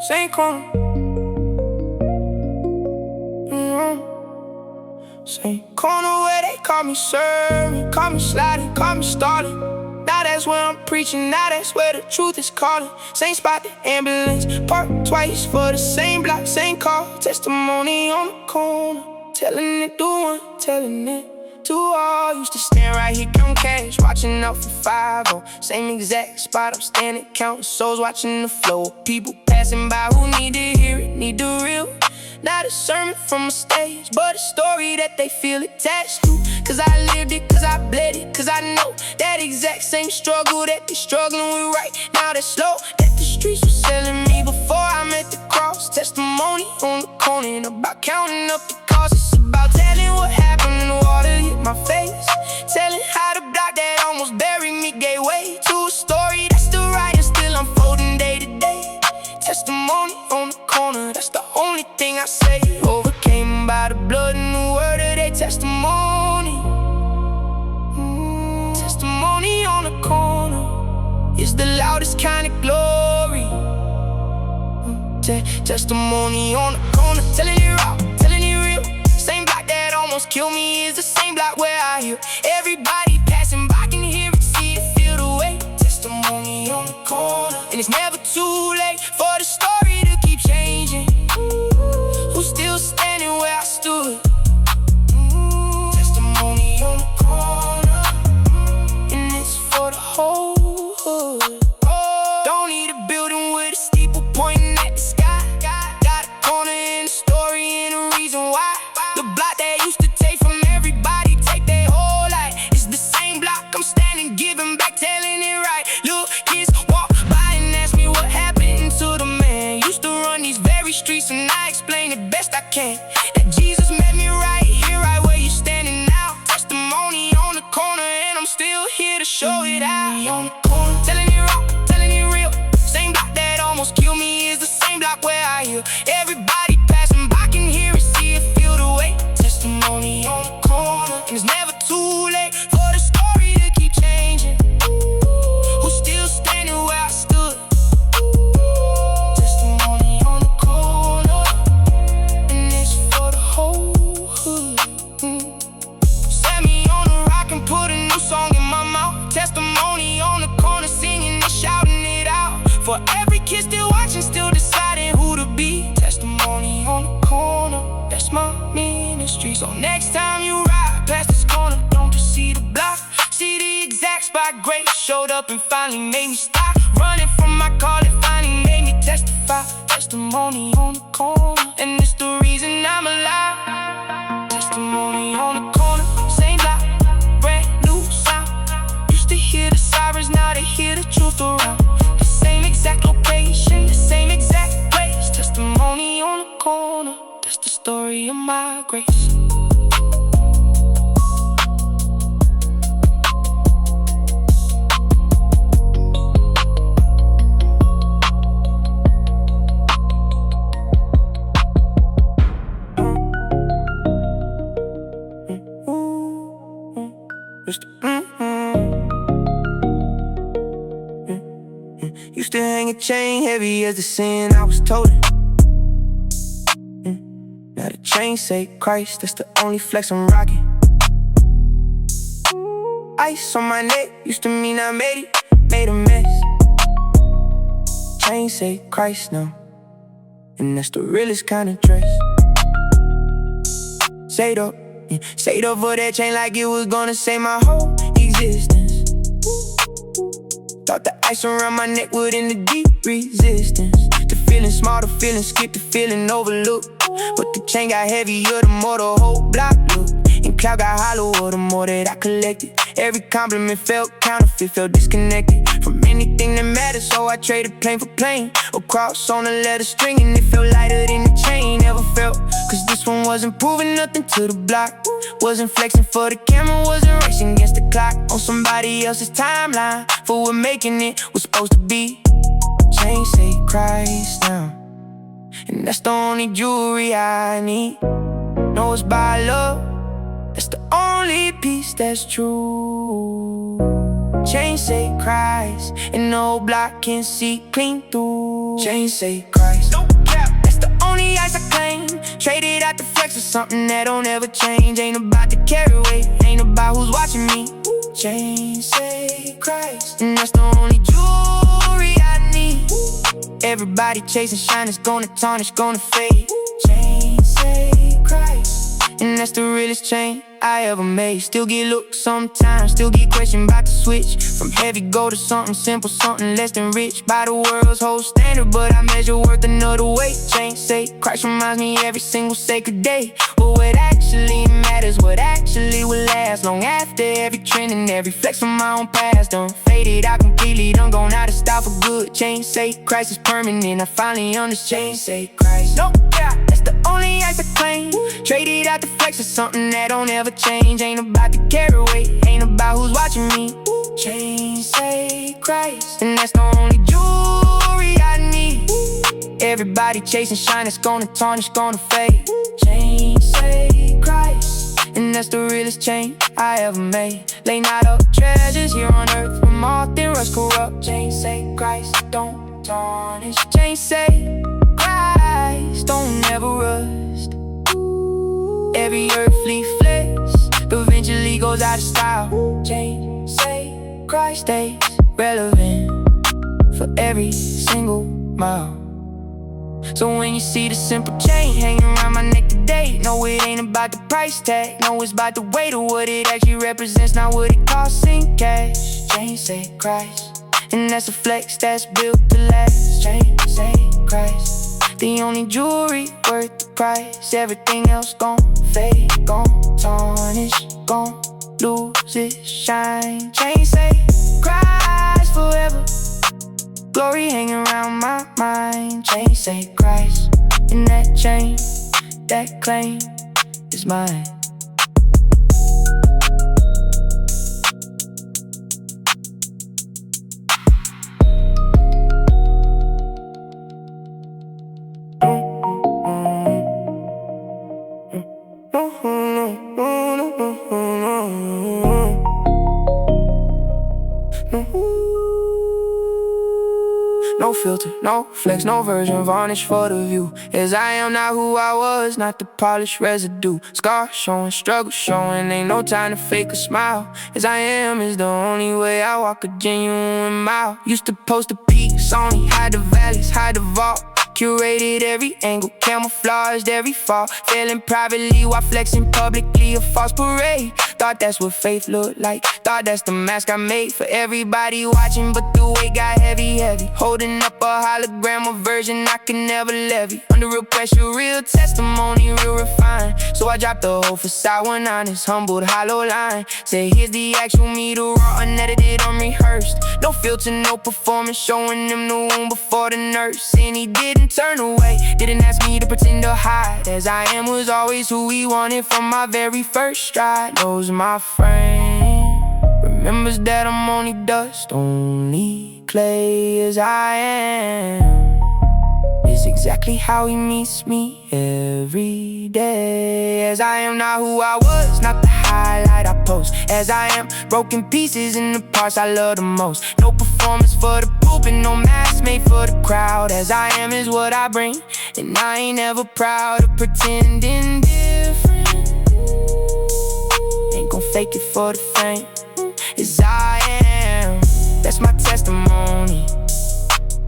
same corner. Same corner where they call me serving, call me sliding, call me stalling. Now that's where I'm preaching, now that's where the truth is calling. Same spot, the ambulance, parked twice for the same block, same call. Testimony on the corner, telling it to one, telling it to all. Used to stand right here, count cash, watching out for 5-0. Same exact spot, I'm standing, counting souls, watching the flow. People passing by who need to hear it, need the real. Not a sermon from a stage, but a story that they feel attached to. Cause I lived it, cause I bled it, cause I know that exact same struggle that they struggling with right now. That's slow, that the streets were selling me before I met the cross. Testimony on the corner, ain't about counting up the cost. It's about telling what happened when the water hit my face. Telling how the block that almost buried me gave way to a story that's still right and still unfolding day to day. Testimony on the corner, that's the only thing I say. Overcame by the blood and the word of their testimony. Testimony on the corner is the loudest kind of glory. Testimony on the corner, telling it raw, telling it real. Same block that almost killed me is the same block where I heal. Everybody passing by can hear it, see it, feel the weight. Testimony on the corner, and it's never too late for the story to keep changing. Who's still standing where I stood? Testimony on the corner, and it's for the whole hood. Don't need a building with a steeple pointing at the sky. Got a corner and a story and a reason why. The block that used to take from everybody, take their whole life. It's the same block I'm standing, giving back, telling it right. Little kids walk by and ask me what happened to the man. Used to run these very streets and I explain it best I can. That Jesus met me right here, right where you standing now. Testimony on the corner and I'm still here to show it out. On the corner, telling it raw, telling it real. Same block that almost killed me is the same block where I heal. Everybody passing by can hear it, see it, feel the weight. Testimony on the corner, and it's never too late for the story to keep changing. Who's still standing where I stood? Testimony on the corner, and it's for the whole hood. Set me on a rock and put a new song in my mouth. Testimony on the corner, singing and shouting it out. For every kid still watching, still deciding who to be. Testimony on the corner, that's my ministry. So next time you ride past this corner, don't just see the block, see the exact spot. Grace showed up and finally made me stop running from my call. It finally made me testify. Testimony on the corner, and it's the reason I'm alive. Testimony on the corner, same block, brand new sound. Used to hear the sirens, now they hear the truth around. The same exact location, the same exact place. Testimony on the corner, that's the story of my grace. Used to hang a chain heavy as the sin I was toting. Now the chain say Christ, that's the only flex I'm rocking. Ice on my neck used to mean I made it, made a mess. Chain say Christ now, and that's the realest kind of dress. Saved up for that chain like it was gonna save my whole existence. Thought the ice around my neck would end the deep resistance. The feeling small, the feeling skip, the feeling overlooked. But the chain got heavier, the more the whole block looked. And cloud got hollower, the more that I collected. Every compliment felt counterfeit, felt disconnected from anything that mattered. So I traded plane for plane, or cross on a letter string, and it felt lighter than the chain ever felt. Cause this one wasn't proving nothing to the block, wasn't flexing for the camera, wasn't racing against the clock on somebody else's timeline for what making it was supposed to be. Chain say Christ now, and that's the only jewelry I need. Know it's by love, that's the only piece that's true. Chain say Christ, and no block can see clean through. Chain say Christ. Traded out the flex for something that don't ever change. Ain't about to carry weight, ain't about who's watching me. Chains say Christ, and that's the only jewelry I need. Everybody chasing shine is gonna tarnish, gonna fade. Chains say Christ, and that's the realest chain I ever made. Still get looked sometimes, still get questioned about the switch from heavy gold to something simple, something less than rich. By the world's whole standard, but I measure worth another weight. Chains say Christ reminds me every single sacred day. But what actually matters, what actually will last long after every trend and every flex from my own past. Done faded out completely, done gone out of style for good. Chains say Christ is permanent, I finally understand. Chains say Christ, no, yeah, that's the only ice I claim. Traded out the flex for something that don't ever change. Ain't about to carry weight, ain't about who's watching me. Chains say Christ, and that's the only jewelry I need. Everybody chasing shine, it's gonna tarnish, gonna fade. Chains say Christ, and that's the realest chain I ever made. Lay not up treasures here on earth from moth and rust corrupt. Chains say Christ, don't tarnish. Chains say Christ, don't ever rust. Every earthly flex eventually goes out of style. Chains say Christ stays relevant for every single mile. So when you see the simple chain hanging around my neck today, no, it ain't about the price tag. No, it's about the weight of what it actually represents, not what it costs in cash. Chains say Christ, and that's a flex that's built to last. Chains say Christ, the only jewelry worth the price. Everything else gon' fade, gon' tarnish, gon' lose its shine. Chains say Christ forever, glory hanging around my mind. Chains say Christ, and that chain, that claim is mine. No filter, no flex, no version, varnish for the view. As I am, not who I was, not the polished residue. Scar showing, struggle showing, ain't no time to fake a smile. As I am is the only way I walk a genuine mile. Used to post the peaks, only hide the valleys, hide the vault. Curated every angle, camouflaged every fall. Failing privately while flexing publicly, a false parade. Thought that's what faith looked like, thought that's the mask I made for everybody watching. But the weight got heavy, heavy, holding up a hologram, a version I could never levy. Under real pressure, real testimony, real refined. So I dropped the whole facade, one honest, humbled, hollow line. Say here's the actual me, the raw, unedited, unrehearsed. No filter, no performance, showing them the wound before the nurse. And he didn't turn away, didn't ask me to pretend to hide. As I am was always who he wanted from my very first stride. Knows my frame, remembers that I'm only dust, only clay. As I am is exactly how he meets me every day. As I am, not who I was, not the highlight I post. As I am, broken pieces in the parts I love the most. No performance for the pulpit, no mask made for the crowd. As I am is what I bring, and I ain't ever proud of pretending different. Ain't gon' fake it for the fame. As I am, that's my testimony,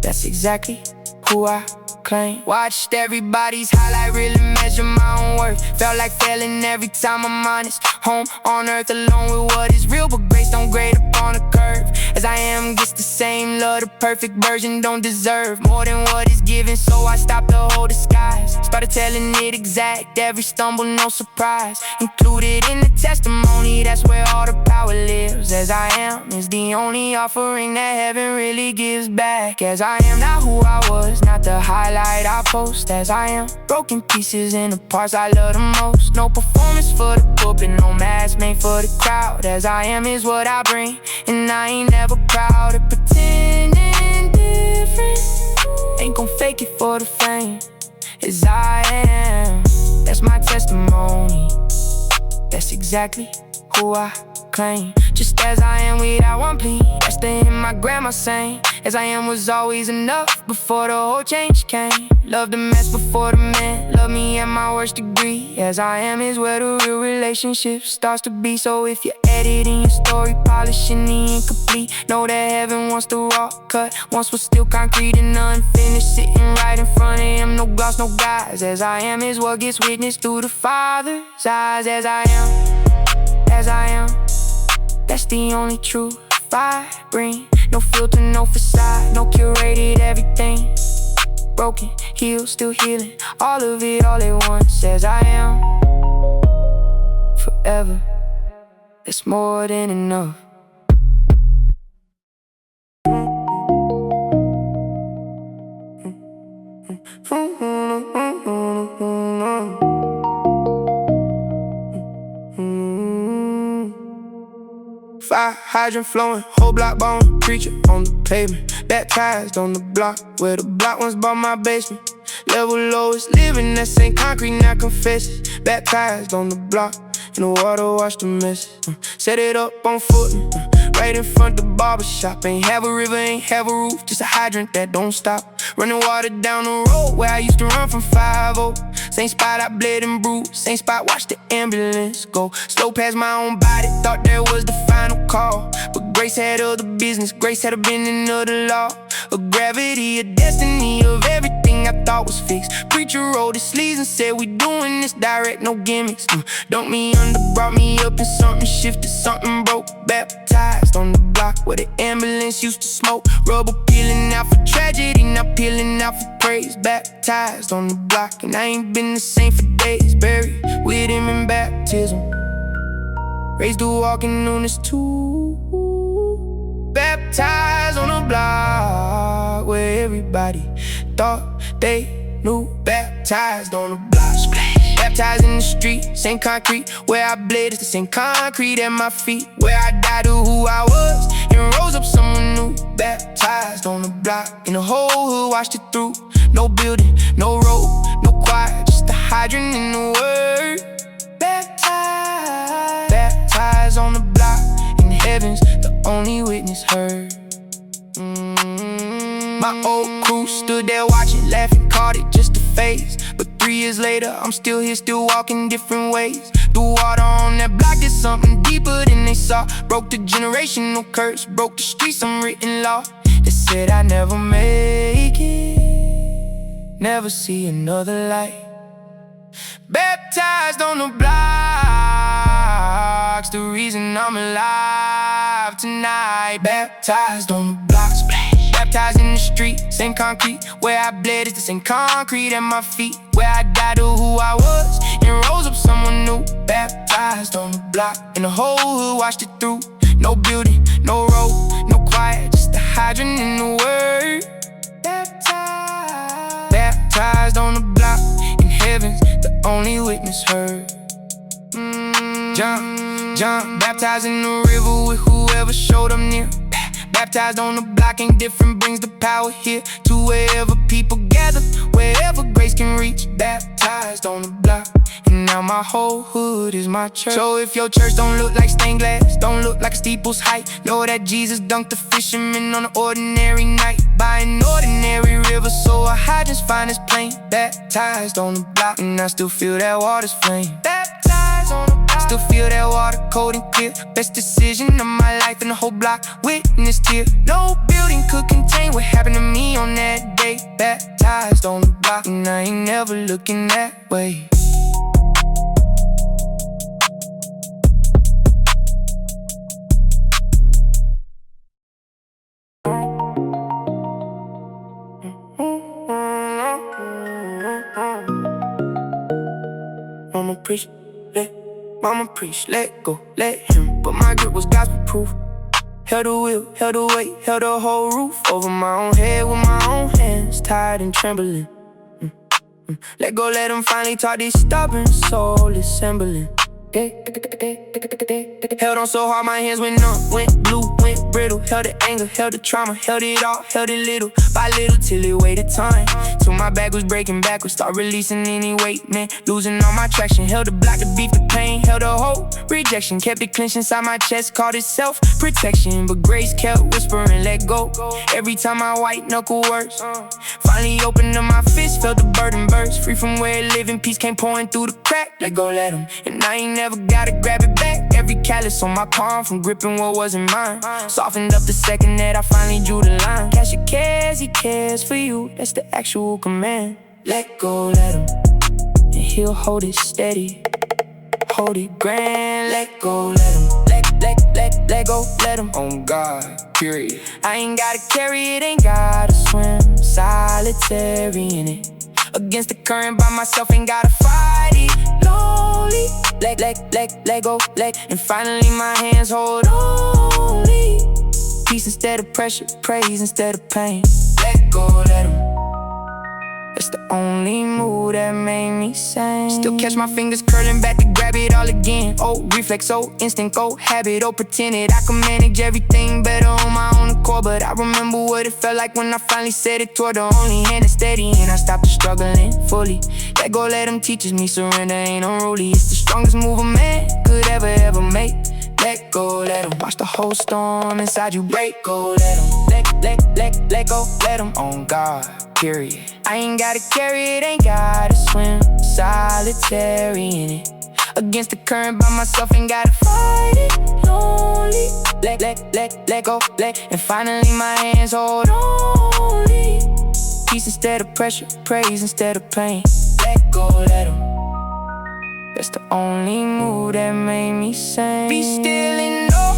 that's exactly who I claim. Watched everybody's highlight, really measure my own worth. Felt like failing every time I'm honest. Home on earth alone with what is real, but grace don't grade upon a curve. As I am gets the same love, the perfect version don't deserve more than what is given. So I stopped the whole disguise, started telling it exact, every stumble no surprise. Included in the testimony, that's where all the power lives. As I am is the only offering that heaven really gives back. As I am, not who I was, not the highlight I post. As I am, broken pieces in the parts I love the most. No performance for the pulpit, no mask made for the crowd. As I am is what I bring, and I ain't never proud of pretending different. Ain't gon' fake it for the fame. As I am, that's my testimony, that's exactly who I claim. Just as I am without one plea, resting in my my grandma sang. As I am was always enough before the whole change came. Love the mess before the man, love me at my worst degree. As I am is where the real relationship starts to be. So if you're editing your story, polishing the incomplete, know that heaven wants the raw cut. Once was still concrete and unfinished, sitting right in front of him, no gloss, no guise. As I am is what gets witnessed through the Father's eyes. As I am, that's the only truth I bring. No filter, no facade, no curated everything. Broken, healed, still healing, all of it all at once. As I am, forever, it's more than enough. Fire hydrant flowing, whole block bone, preacher on the pavement, baptized on the block where the block once bought my basement. Level lowest living, that same concrete, now confess it. Baptized on the block, in the water, wash the mess. Set it up on foot, right in front of the barber shop. Ain't have a river, ain't have a roof, just a hydrant that don't stop. Running water down the road where I used to run from 5-0. Same spot I bled and bruised, same spot watch the ambulance go. Slow past my own body, thought that was the final call. But grace had other business, grace had a bending of the law. A gravity, a destiny of everything I thought was fixed. Preacher rolled his sleeves and said we doing this direct, no gimmicks. Dunked me under, brought me up and something shifted, something broke. Baptized on the block where the ambulance used to smoke. Rubber peeling out for tragedy, not peeling out for praise. Baptized on the block and I ain't been the same for days. Buried with him in baptism, raised to walk in newness too. Baptized on the block where everybody thought they knew. Baptized on the block, splash. Baptized in the street, same concrete where I bled, it's the same concrete at my feet. Where I died to who I was and rose up someone new. Baptized on the block, and the whole hood watched it through. No building, no road, no choir, just a hydrant in the word. Baptized on the block, in heaven's the only witness heard. My old crew stood there watching, laughing, caught it just a phase. But 3 years later, I'm still here, still walking different ways. The water on that block did something deeper than they saw. Broke the generational curse, broke the streets, unwritten law. They said I'd never make it, never see another light. Baptized on the blocks, the reason I'm alive tonight. Baptized on the blocks, baptized in the street, same concrete where I bled, it's the same concrete at my feet. Where I died to who I was and rose up someone new. Baptized on the block, and the whole hood watched it through. No building, no road, no choir, just a hydrant in the word. Baptized on the block, in heaven's the only witness heard. Jump, baptized in the river with whoever showed up near. Baptized on the block, ain't different, brings the power here to wherever people gather, wherever grace can reach. Baptized on the block, and now my whole hood is my church. So if your church don't look like stained glass, don't look like a steeple's height, know that Jesus dunked the fisherman on an ordinary night by an ordinary river, so a hydrant's fine as plain. Baptized on the block, and I still feel that water's flame. Baptized on the block, still feel that water cold and clear. Best decision of my life in the whole block, witnessed here. No building could contain what happened to me on that day. Baptized on the block, and I ain't never looking that way. Mama preach, let go, let him. But my grip was gospel proof. Held the wheel, held the weight, held the whole roof over my own head with my own hands, tired and trembling. Let go, let him finally taught this stubborn soul assembling. Held on so hard, my hands went numb, went blue, went brittle. held the anger, held the trauma, held it all, held it little by little till it waited time. Till my back was breaking backwards, start releasing any weight, man. Losing all my traction, held the block, the beef, the pain, held a whole rejection. Kept it clenched inside my chest, called it self-protection. But grace kept whispering, let go. Every time my white knuckle works. Finally opened up my fist, felt the burden burst. Free from where it living, peace came pouring through the crack. Let go, let him, and I ain't never gotta grab it back. Every callus on my palm from gripping what wasn't mine softened up the second that I finally drew the line. Casher cares, he cares for you, that's the actual command. Let go, let him, and he'll hold it steady, hold it grand. Let go, let him, let go, let him. On God, period. I ain't gotta carry it, ain't gotta swim solitary in it. Against the current by myself, ain't gotta fight it. Lonely, let go, and finally my hands hold only peace instead of pressure, praise instead of pain. Let go, let him. That's the only move that made me sane. Still catch my fingers curling back to grab it all again. Oh, reflex, oh, instinct, oh, habit, oh, pretended I could manage everything better on my own accord. But I remember what it felt like when I finally said it toward the only hand that's steady. And I stopped the struggling fully. Let go, let him teaches me surrender ain't unruly. It's the strongest move a man could ever make. Let go, let him. Watch the whole storm inside you break. Go, let him. Let go, let him. On God, period. I ain't gotta carry it, ain't gotta swim solitary in it. Against the current by myself, ain't gotta fight it. Lonely, let go, and finally my hands hold only peace instead of pressure, praise instead of pain. Let go, let him. That's the only move that made me sane. Be still and know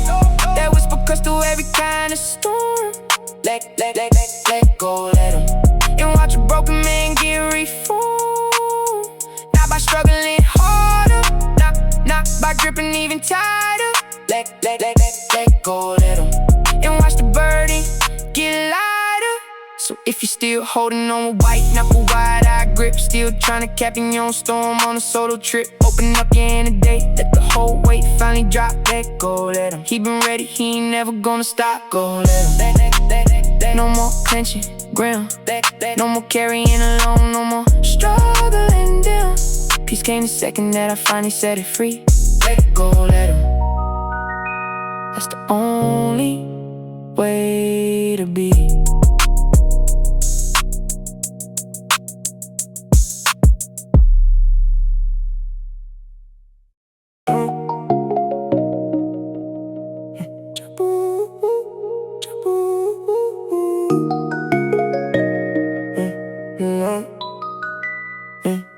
that whisper cuts through every kind of storm. Let go, let him. And watch a broken man get reformed. Not by struggling harder, not by gripping even tighter. Let go, let him. And watch the burden get lighter. So if you're still holding on with white knuckle, wide-eye grip, still trying to captain your own storm on a solo trip, open up your hand today, let the whole weight finally drop. Let go, let him. He been ready, he ain't never gonna stop. Go, let him. No more clenching, grim. No more carrying alone, no more struggling down. Peace came the second that I finally set it free. Let go, let him. That's the only way to be.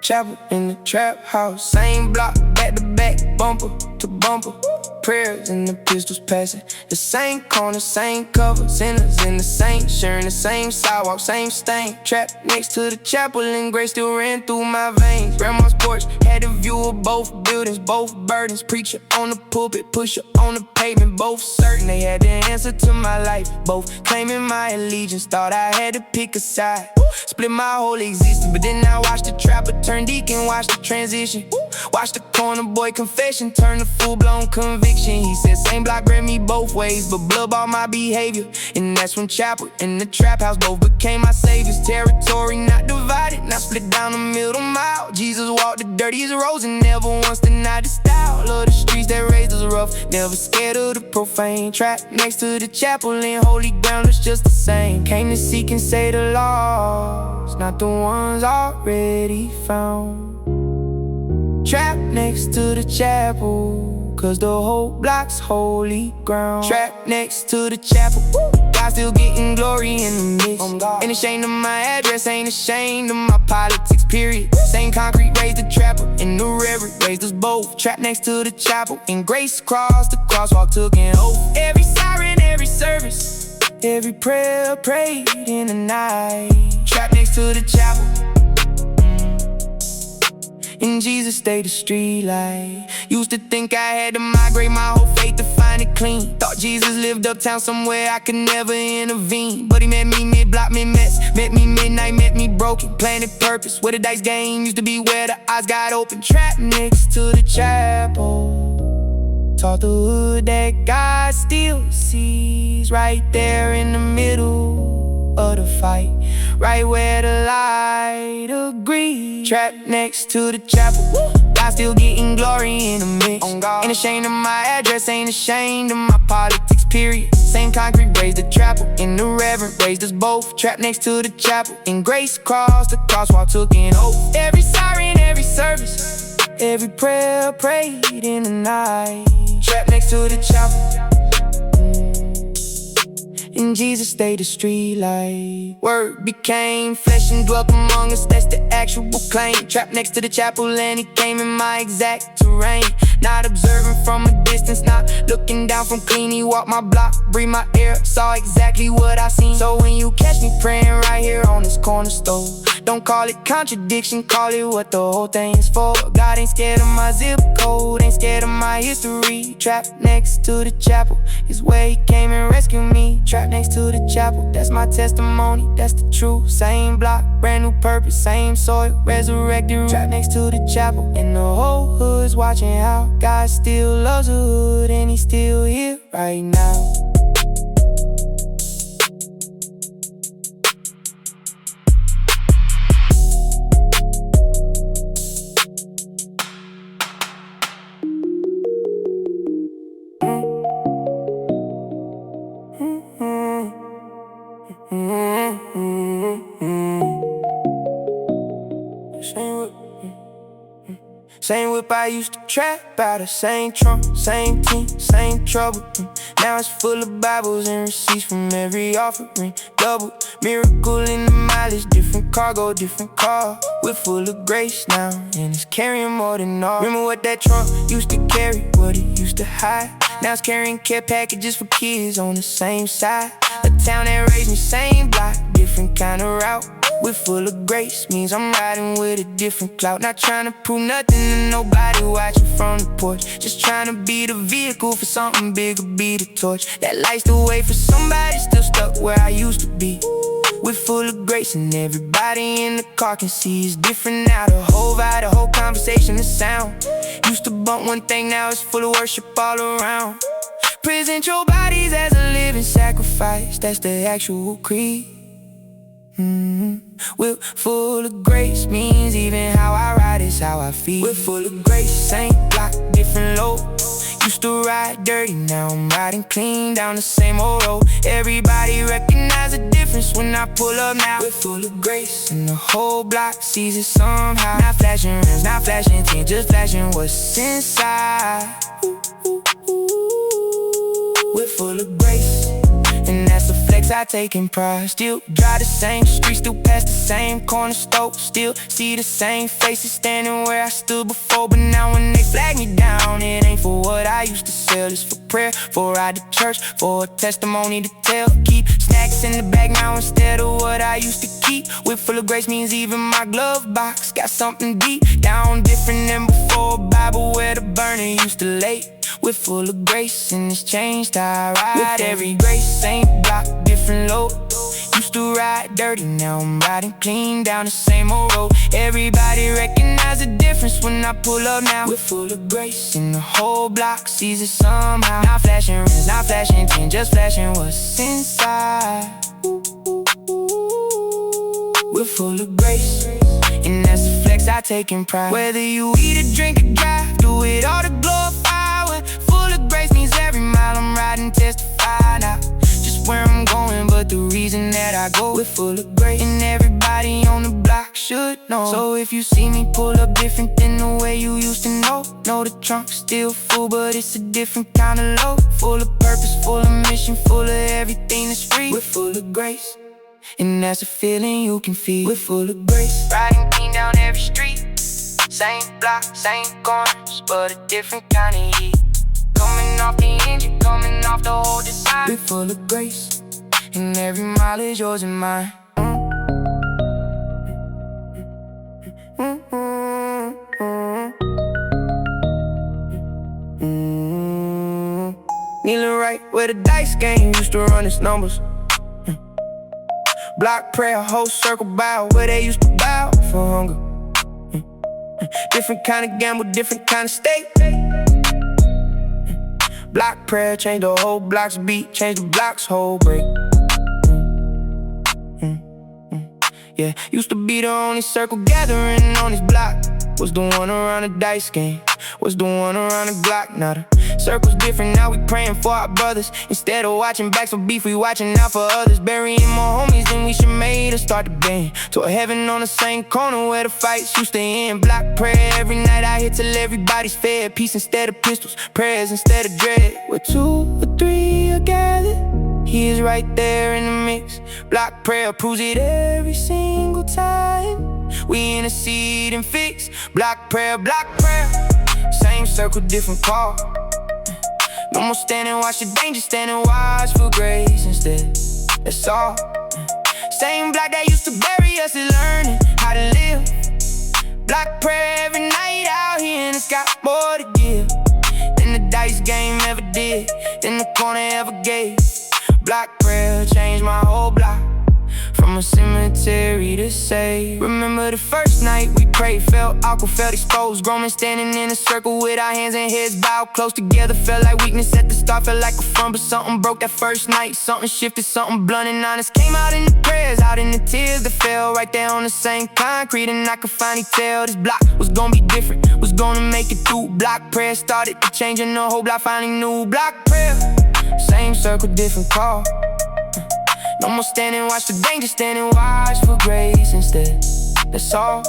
Chapel in the trap house, same block, back to back, bumper to bumper. Prayers and the pistols passing the same corner, same cover. Sinners in the same, sharing the same sidewalk, same stain. Trapped next to the chapel and grace still ran through my veins. Grandma's porch had a view of both buildings, both burdens. Preacher on the pulpit, pusher on the pavement, both certain they had the answer to my life. Both claiming my allegiance, thought I had to pick a side. Split my whole existence, but then I watched the trapper turn deacon, watch the transition. Watch the corner boy confession turn to full-blown conviction. He said same block read me both ways, but blood bought my behavior. And that's when chapel and the trap house both became my saviors. Territory not divided, not split down the middle mile. Jesus walked the dirtiest roads and never once denied the style. Love the streets that raised us rough, never scared of the profane. Trapped next to the chapel and holy ground, it's just the same. Came to seek and save the lost, not the ones already found. Trapped next to the chapel, cause the whole block's holy ground. Trapped next to the chapel, God still getting glory in the midst. Ain't ashamed of my address, ain't ashamed of my politics, period. Same concrete raised the trapper, and the reverend raised us both. Trapped next to the chapel, and grace crossed the crosswalk, took an oath. Every siren, every service, every prayer prayed in the night. Trapped next to the chapel, and Jesus stayed the street light. Used to think I had to migrate my whole faith to find it clean. Thought Jesus lived uptown somewhere I could never intervene. But he met me mid-block, mid-mess, met me midnight, met me broken. Planted purpose, where the dice game used to be where the eyes got open. Trapped next to the chapel, Taught the hood that God still sees. Right there in the middle of the fight, right where the light agrees. Trapped next to the chapel, God still getting glory in the mix. Ain't ashamed of my address, ain't ashamed of my politics, period. Same concrete raised the chapel, and the reverend raised us both. Trapped next to the chapel, and grace crossed the crosswalk, took an oath. Every siren, every service, every prayer prayed in the night. Trapped next to the chapel, and Jesus stayed the street light. Word became flesh and dwelt among us, that's the actual claim. Trapped next to the chapel and he came in my exact terrain. Not observing from a distance, not looking down from clean. He walked my block, breathed my air, saw exactly what I seen. So when you catch me praying right here on this cornerstone, don't call it contradiction, call it what the whole thing is for. God ain't scared of my zip code, ain't scared of my history. Trapped next to the chapel is where he came and rescued me. Trapped next to the chapel, that's my testimony, that's the truth. Same block, brand new purpose, same soil, resurrected. Trapped next to the chapel, and the whole hood's watching how God still loves the hood, and he's still here right now. Same whip I used to trap out of, same trunk, same team, same trouble. Now it's full of Bibles and receipts from every offering. Double miracle in the mileage, different cargo, different car. We're full of grace now, and it's carrying more than all. Remember what that trunk used to carry, what it used to hide. Now it's carrying care packages for kids on the same side. A town that raised me, same block, different kind of route. We're full of grace, means I'm riding with a different clout. Not trying to prove nothing to nobody watching from the porch. Just trying to be the vehicle for something bigger, be the torch that lights the way for somebody still stuck where I used to be. We're full of grace and everybody in the car can see it's different now. The whole vibe, the whole conversation, the sound. Used to bump one thing, now it's full of worship all around. Present your bodies as a living sacrifice, that's the actual creed. We're full of grace, means even how I ride is how I feel. We're full of grace, same block, different load. Used to ride dirty, now I'm riding clean down the same old road. Everybody recognize the difference when I pull up now. We're full of grace, and the whole block sees it somehow. Not flashing rims, not flashing tin, just flashing what's inside. We're full of grace, and that's the flex I take in pride. Still drive the same street, still pass the same corner store. Still see the same faces standing where I stood before. But now when they flag me down, it ain't for what I used to sell. It's for prayer, for a ride to church, for a testimony to tell. Keep snacks in the bag now instead of what I used to keep. We're full of grace, means even my glove box got something deep down, different than before. Bible where the burner used to lay. We're full of grace, and it's changed how I ride. Every grace, same block, different load. Used to ride dirty, now I'm riding clean down the same old road. Everybody recognize the difference when I pull up now. We're full of grace, and the whole block sees it somehow. Not flashing rims, not flashing tin, just flashing what's inside. We're full of grace, and that's the flex I take in pride. Whether you eat or drink or drive, do it all to glorify. We're full of grace, means every mile I'm riding testify. Not just where I'm going, but the reason that I go. We're full of grace, and everybody on the block should know. So if you see me pull up different than the way you used to know the trunk's still full, but it's a different kind of load. Full of purpose, full of mission, full of everything that's free. We're full of grace, and that's a feeling you can feel. We're full of grace, riding clean down every street. Same block, same corners, but a different kind of heat. Coming off the engine, coming off the whole design. We're full of grace, and every mile is yours and mine. Kneeling right where the dice game used to run its numbers. Block prayer, whole circle bow where they used to bow for hunger. Different kind of gamble, different kind of stake. Block prayer, change the whole block's beat, change the block's whole break. Yeah, used to be the only circle gathering on this block. Was the one around the dice game, was the one around the Glock. Now the circle's different, now we praying for our brothers. Instead of watching backs for beef, we watching out for others. Burying more homies than we should made to start the band. To a heaven on the same corner where the fights used to end. Block prayer every night I hit till everybody's fed. Peace instead of pistols, prayers instead of dread. Where 2 or 3 are gathered, He is right there in the mix. Block prayer proves it every single time. We intercede and fix. Block prayer, same circle, different call. No more standing, watch the danger, standing watch for grace instead. That's all. Same block that used to bury us is learning how to live. Block prayer every night out here, and it's got more to give than the dice game ever did, than the corner ever gave. Block prayer changed my whole block, from a cemetery to save. Remember the first night we prayed, felt awkward, felt exposed. Grown men standing in a circle with our hands and heads bowed close together. Felt like weakness at the start, felt like a front, but something broke that first night. Something shifted, something blunt and honest came out in the prayers, out in the tears that fell right there on the same concrete. And I could finally tell this block was gonna be different, was gonna make it through. Block prayer started to change and the whole block finally knew. Block prayer, same circle, different call. No more standing, watch the danger, standing watch for grace instead. That's all.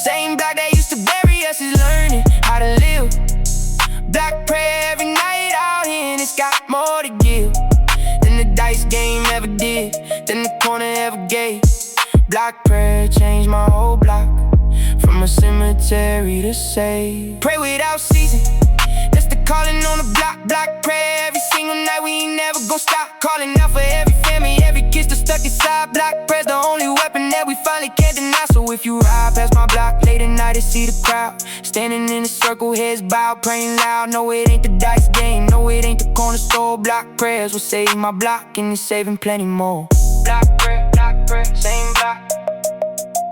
Same block that used to bury us is learning how to live. Block prayer every night out here, and it's got more to give than the dice game ever did, than the corner ever gave. Block prayer changed my whole block, from a cemetery to save. Pray without ceasing, that's the calling on the block. Block prayer every single night, we ain't never gon' stop. Calling out for every family, every kid that's stuck inside. Block prayer's the only weapon that we finally can't deny. So if you ride past my block late at night and see the crowd standing in a circle, heads bowed, praying loud. No, it ain't the dice game, no, it ain't the corner store. Block prayers will save my block, and it's saving plenty more. Block prayer, same block,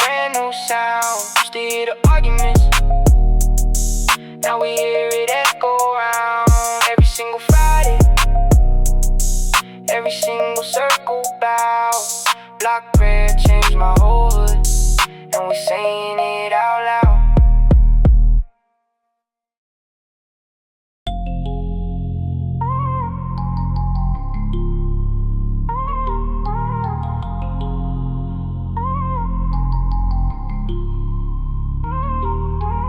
brand new sound. Used to hear the arguments, now we hear it echo around. Every single Friday, every single circle bow. Block prayer changed my whole hood, and we saying it out loud.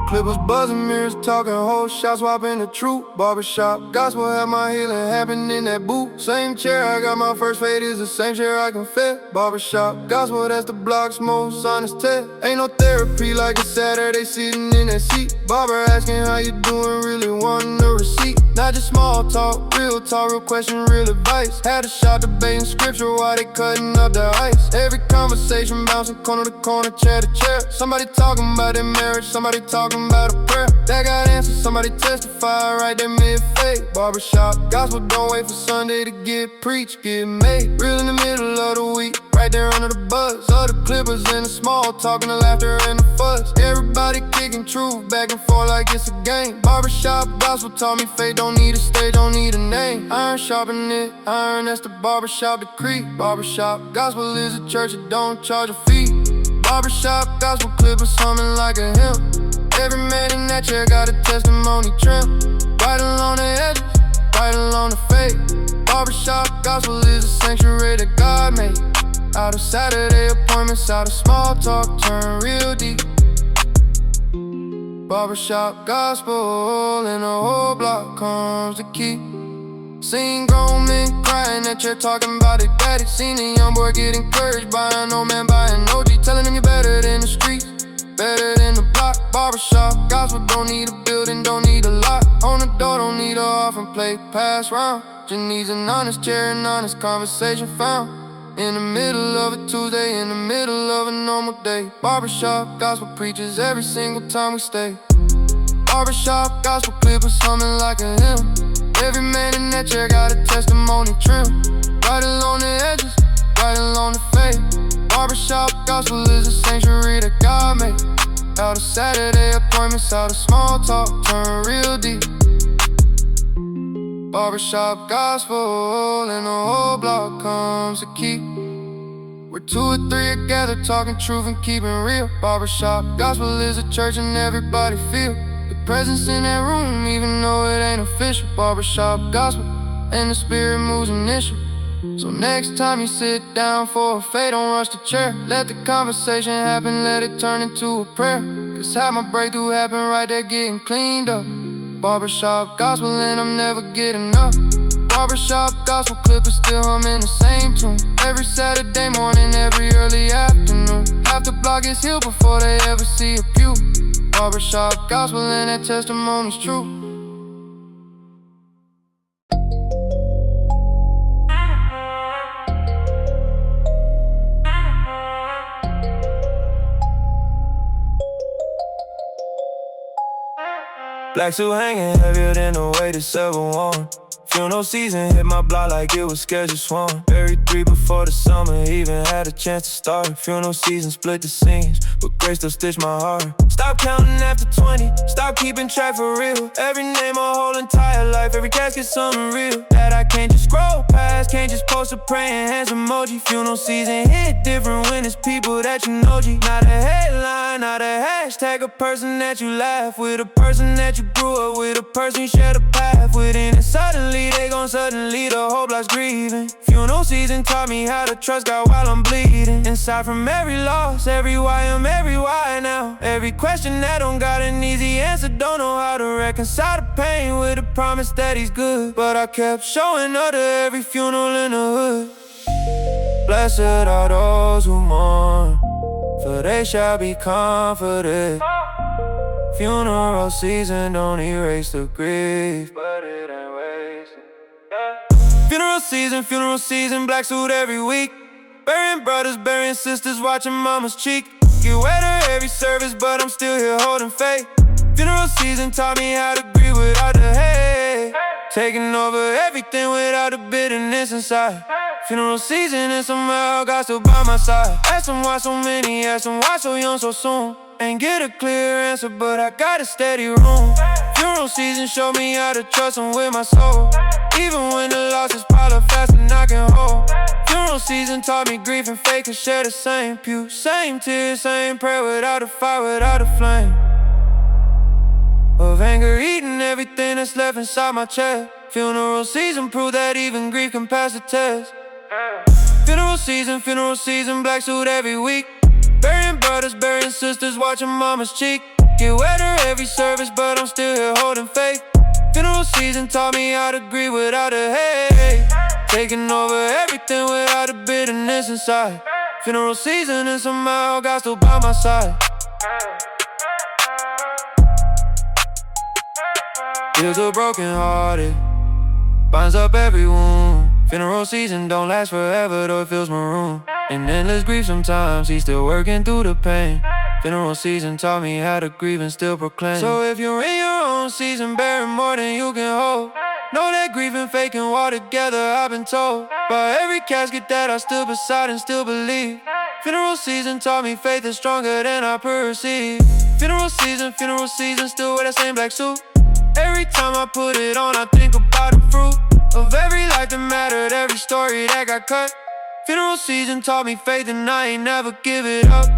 Clippers buzzing, mirrors talking, whole shots swapping the truth. Barbershop, gospel had my healing happen in that booth. Same chair I got my first fade is the same chair I confess. Barbershop, gospel, that's the block's most honest test. Ain't no therapy like a Saturday sitting in that seat. Barber asking how you doing, really wanting a receipt. Not just small talk, real question, real advice. Had a shot debating scripture while they cutting up the ice. Every conversation bouncing corner to corner, chair to chair. Somebody talking about their marriage, somebody talking about a prayer that got answered, somebody testify right there mid-fade. Barbershop, gospel, don't wait for Sunday to get preached, get made. Real in the middle of the week, right there under the buzz. Other clippers in the small, talking the laughter and the fuss. Everybody kicking truth back and forth like it's a game. Barbershop, gospel taught me faith don't need a stage, don't need a name. Iron sharpening it, iron, that's the barbershop decree. Barbershop, gospel is a church that don't charge a fee. Barbershop, gospel, clippers humming like a hymn. Every man in that chair got a testimony trim. Right along the edges, right along the fade. Barbershop, gospel is a sanctuary that God made. Out of Saturday appointments, out of small talk, turn real deep. Barbershop, gospel, and the whole block comes to keep. Seen grown men crying at chair talking about their daddy. Seen a young boy get encouraged by an old man buying OG, telling him you're better than the streets, better than the block. Barbershop, gospel, don't need a building, don't need a lot. On the door, don't need a offering plate, pass round. Just needs an honest chair and honest conversation found. In the middle of a Tuesday, in the middle of a normal day. Barbershop, gospel preachers every single time we stay. Barbershop, gospel clippers humming like a hymn. Every man in that chair got a testimony trim. Right along the edges, right along the fade. Barbershop, gospel is a sanctuary that God made. Out of Saturday appointments, out of small talk, turn real deep. Barbershop gospel, and the whole block comes to keep. We're 2 or 3 together, talking truth and keeping real. Barbershop gospel is a church and everybody feel the presence in that room, even though it ain't official. Barbershop gospel, and the spirit moves initial. So next time you sit down for a fade, don't rush the chair. Let the conversation happen, let it turn into a prayer. Cause how my breakthrough happen right there getting cleaned up. Barbershop gospel, and I'm never getting up. Barbershop gospel clip is still humming the same tune. Every Saturday morning, every early afternoon. Half the block is healed before they ever see a pew. Barbershop gospel, and that testimony's true. Black suit hanging heavier than the weight it's ever worn. Funeral season hit my block like it was scheduled swarm. Buried 3 before the summer even had a chance to start. Funeral season split the scenes, but grace still stitched my heart. Stop counting after 20, stop keeping track for real. Every name my whole entire life, every casket something real that I can't just scroll past, can't just post a praying hands emoji. Funeral season hit different when it's people that you know, G. Not a headline, not a hashtag, a person that you laugh with, a person that you grew up with, a person you shared a path with, and suddenly they gon' suddenly the whole block's grieving. Funeral season taught me how to trust God while I'm bleeding. Inside from every loss, every why I'm every why now. Every question that don't got an easy answer, don't know how to reconcile the pain with the promise that he's good. But I kept showing up to every funeral in the hood. Blessed are those who mourn, for they shall be comforted. Funeral season don't erase the grief, but it ain't wasted. Funeral season, black suit every week. Burying brothers, burying sisters, watching mama's cheek. Get wetter every service, but I'm still here holding faith. Funeral season taught me how to grieve without the hate, taking over everything without the bitterness inside. Funeral season and somehow God still by my side. Ask them why so many, ask them why so young so soon. Ain't get a clear answer, but I got a steady room. Funeral season showed me how to trust him with my soul, even when the losses pile up faster than I can hold. Funeral season taught me grief and faith could share the same pew. Same tears, same prayer, without a fire, without a flame of anger eating everything that's left inside my chest. Funeral season proved that even grief can pass the test. Funeral season, black suit every week. Burying brothers, burying sisters, watching mama's cheek. Get wetter every service, but I'm still here holding faith. Funeral season taught me how to grieve without a hate, taking over everything without the bitterness inside. Funeral season and somehow God still by my side. Heals a broken hearted, binds up every wound. Funeral season don't last forever, though it feels maroon. In endless grief sometimes, he's still working through the pain. Funeral season taught me how to grieve and still proclaim. So if you're in your own season, bearing more than you can hold, know that grief and faith can walk together, I've been told. By every casket that I stood beside and still believe. Funeral season taught me faith is stronger than I perceive. Funeral season, still wear that same black suit. Every time I put it on, I think about the fruit of every life that mattered, every story that got cut. Funeral season taught me faith and I ain't never give it up.